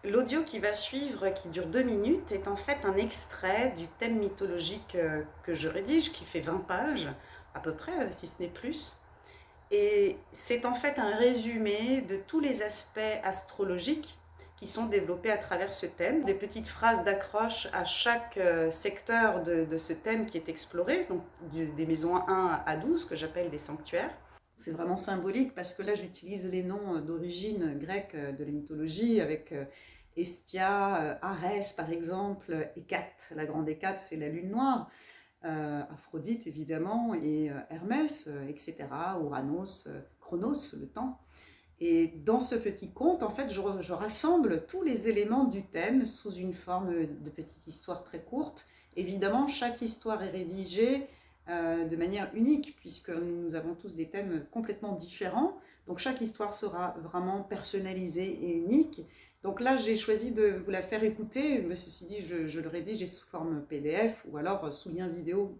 L'audio qui va suivre, qui dure 2 minutes, est en fait un extrait du thème mythologique que je rédige, qui fait 20 pages, à peu près, si ce n'est plus. Et c'est en fait un résumé de tous les aspects astrologiques qui sont développés à travers ce thème. Des petites phrases d'accroche à chaque secteur de ce thème qui est exploré, donc des maisons 1 à 12 que j'appelle des sanctuaires. C'est vraiment symbolique parce que là j'utilise les noms d'origine grecque de la mythologie avec Hestia, Arès par exemple, Hécate, la grande Hécate c'est la lune noire, Aphrodite évidemment et Hermès, etc., Ouranos, Chronos, le temps. Et dans ce petit conte, en fait, je rassemble tous les éléments du thème sous une forme de petite histoire très courte. Évidemment, chaque histoire est rédigée de manière unique, puisque nous avons tous des thèmes complètement différents. Donc chaque histoire sera vraiment personnalisée et unique. Donc là, j'ai choisi de vous la faire écouter, mais ceci dit, je le rédige sous forme PDF ou alors sous lien vidéo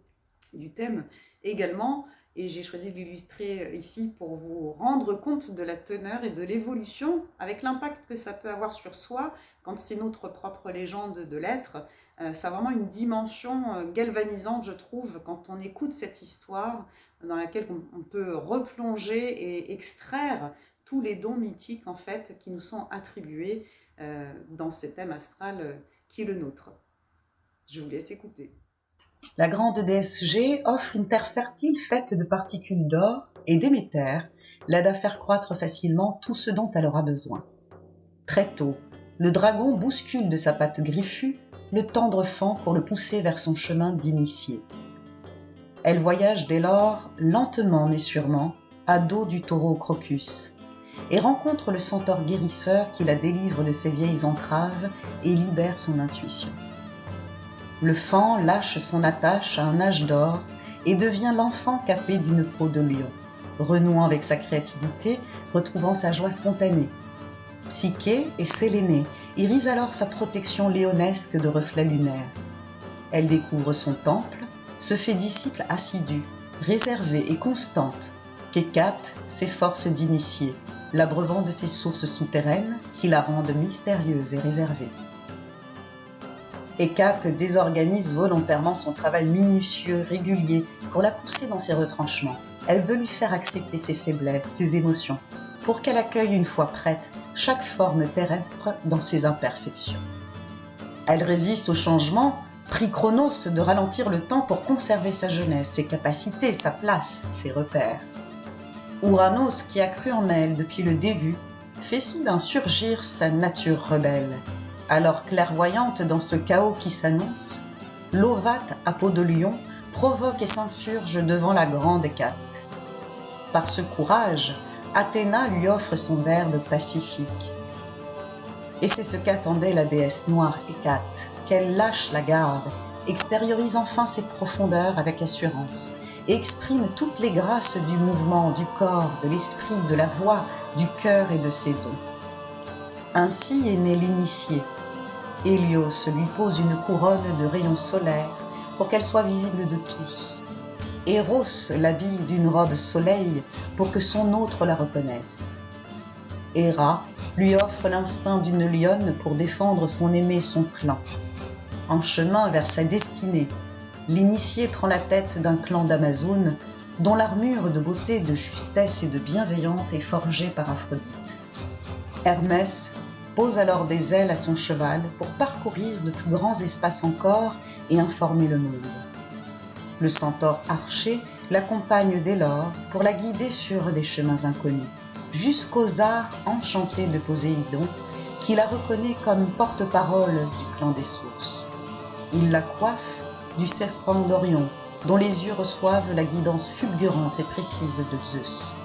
du thème également. Et j'ai choisi de l'illustrer ici pour vous rendre compte de la teneur et de l'évolution avec l'impact que ça peut avoir sur soi quand c'est notre propre légende de l'être. Ça a vraiment une dimension galvanisante, je trouve, quand on écoute cette histoire dans laquelle on peut replonger et extraire tous les dons mythiques en fait qui nous sont attribués dans ce thème astral qui est le nôtre. Je vous laisse écouter. La grande déesse G offre une terre fertile faite de particules d'or et Déméter l'aide à faire croître facilement tout ce dont elle aura besoin. Très tôt, le dragon bouscule de sa patte griffue le tendre faon pour le pousser vers son chemin d'initié. Elle voyage dès lors lentement mais sûrement à dos du taureau Crocus et rencontre le centaure guérisseur qui la délivre de ses vieilles entraves et libère son intuition. Le faon lâche son attache à un âge d'or et devient l'enfant capé d'une peau de lion, renouant avec sa créativité, retrouvant sa joie spontanée. Psyché et Sélénée irisent alors sa protection léonesque de reflets lunaires. Elle découvre son temple, se fait disciple assidue, réservée et constante, qu'Hécate s'efforce d'initier, l'abreuvant de ses sources souterraines qui la rendent mystérieuse et réservée. Hécate désorganise volontairement son travail minutieux, régulier, pour la pousser dans ses retranchements. Elle veut lui faire accepter ses faiblesses, ses émotions, pour qu'elle accueille une fois prête chaque forme terrestre dans ses imperfections. Elle résiste au changement, prie Chronos de ralentir le temps pour conserver sa jeunesse, ses capacités, sa place, ses repères. Ouranos, qui a cru en elle depuis le début, fait soudain surgir sa nature rebelle. Alors clairvoyante dans ce chaos qui s'annonce, l'ovate à peau de lion provoque et s'insurge devant la grande Hécate. Par ce courage, Athéna lui offre son verbe pacifique. Et c'est ce qu'attendait la déesse noire Hécate, qu'elle lâche la garde, extériorise enfin ses profondeurs avec assurance et exprime toutes les grâces du mouvement, du corps, de l'esprit, de la voix, du cœur et de ses dons. Ainsi est né l'initié. Hélios lui pose une couronne de rayons solaires pour qu'elle soit visible de tous. Eros l'habille d'une robe soleil pour que son autre la reconnaisse. Héra lui offre l'instinct d'une lionne pour défendre son aimé et son clan. En chemin vers sa destinée, l'initié prend la tête d'un clan d'Amazones dont l'armure de beauté, de justesse et de bienveillance est forgée par Aphrodite. Hermès pose alors des ailes à son cheval pour parcourir de plus grands espaces encore et informer le monde. Le centaure archer l'accompagne dès lors pour la guider sur des chemins inconnus, jusqu'aux arts enchantés de Poséidon, qui la reconnaît comme porte-parole du clan des sources. Il la coiffe du serpent d'Orion, dont les yeux reçoivent la guidance fulgurante et précise de Zeus.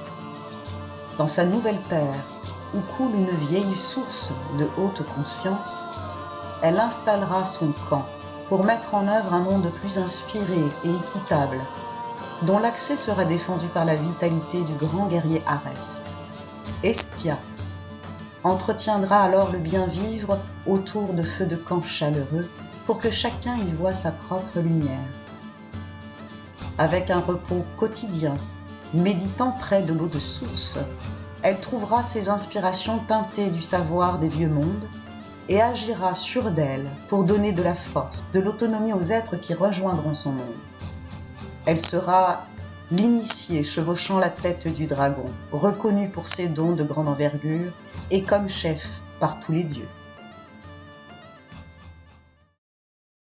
Dans sa nouvelle terre, où coule une vieille source de haute conscience, elle installera son camp pour mettre en œuvre un monde plus inspiré et équitable, dont l'accès sera défendu par la vitalité du grand guerrier Arès. Hestia entretiendra alors le bien-vivre autour de feux de camp chaleureux pour que chacun y voie sa propre lumière. Avec un repos quotidien, méditant près de l'eau de source, elle trouvera ses inspirations teintées du savoir des vieux mondes et agira sur d'elle pour donner de la force, de l'autonomie aux êtres qui rejoindront son monde. Elle sera l'initiée chevauchant la tête du dragon, reconnue pour ses dons de grande envergure et comme chef par tous les dieux.